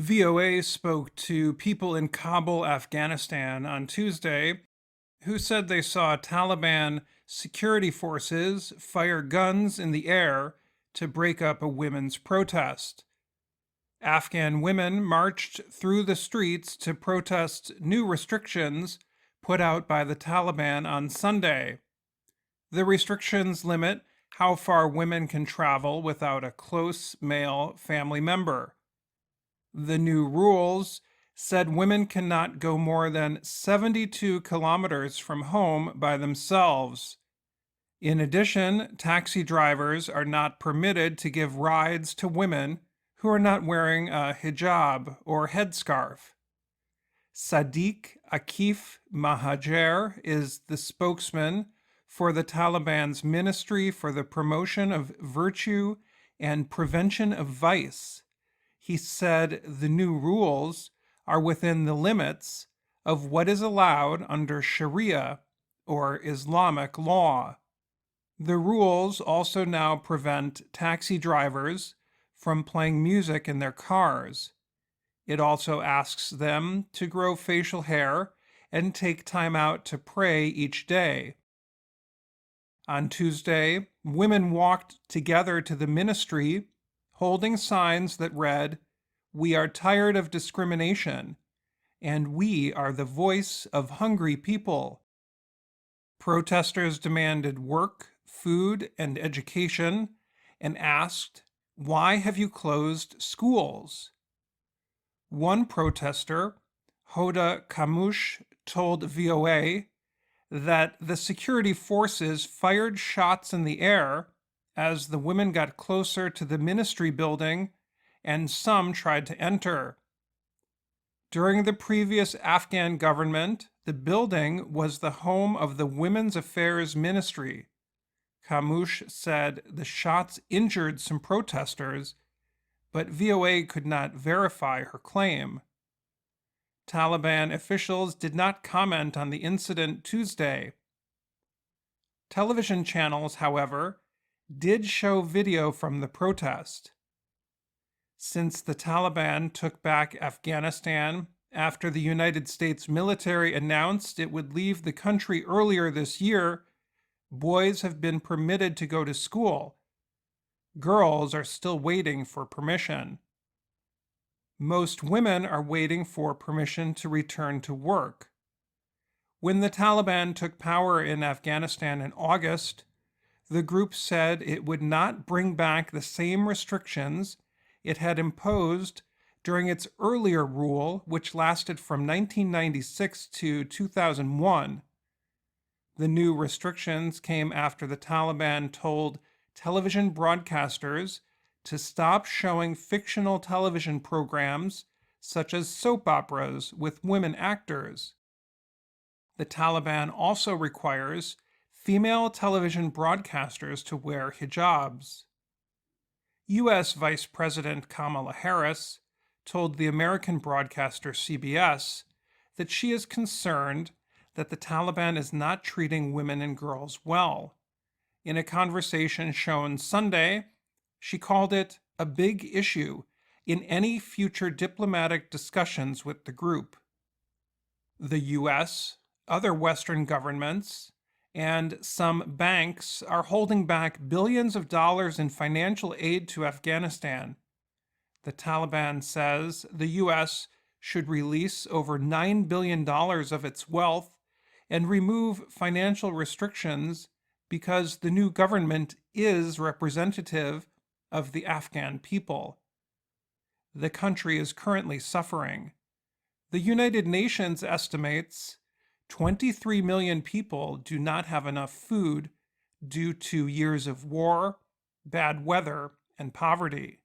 VOA spoke to people in Kabul, Afghanistan on Tuesday who said they saw Taliban security forces fire guns in the air to break up a women's protest. Afghan women marched through the streets to protest new restrictions put out by the Taliban on Sunday. The restrictions limit how far women can travel without a close male family member. The new rules said women cannot go more than 72 kilometers from home by themselves. In addition, taxi drivers are not permitted to give rides to women who are not wearing a hijab or headscarf. Sadiq Akif Mahajer is the spokesman for the Taliban's Ministry for the Promotion of Virtue and Prevention of Vice. He said the new rules are within the limits of what is allowed under Sharia or Islamic law. The rules also now prevent taxi drivers from playing music in their cars. It also asks them to grow facial hair and take time out to pray each day. On Tuesday, women walked together to the ministry holding signs that read, "We are tired of discrimination, and we are the voice of hungry people." Protesters demanded work, food, and education, and asked, "Why have you closed schools?" One protester, Hoda Kamush, told VOA that the security forces fired shots in the air as the women got closer to the ministry building and some tried to enter. During the previous Afghan government, the building was the home of the Women's Affairs Ministry. Kamush said the shots injured some protesters, but VOA could not verify her claim. Taliban officials did not comment on the incident Tuesday. Television channels, however, did show video from the protest. Since the Taliban took back Afghanistan after the United States military announced it would leave the country earlier this year, boys have been permitted to go to school. Girls are still waiting for permission. Most women are waiting for permission to return to work. When the Taliban took power in Afghanistan in August, the group said it would not bring back the same restrictions it had imposed during its earlier rule, which lasted from 1996 to 2001. The new restrictions came after the Taliban told television broadcasters to stop showing fictional television programs such as soap operas with women actors. The Taliban also requires female television broadcasters to wear hijabs. U.S. Vice President Kamala Harris told the American broadcaster CBS that she is concerned that the Taliban is not treating women and girls well. In a conversation shown Sunday, she called it a big issue in any future diplomatic discussions with the group. The U.S., other Western governments, and some banks are holding back billions of dollars in financial aid to Afghanistan. The Taliban says the U.S. should release over $9 billion of its wealth and remove financial restrictions because the new government is representative of the Afghan people. The country is currently suffering. The United Nations estimates 23 million people do not have enough food due to years of war, bad weather, and poverty.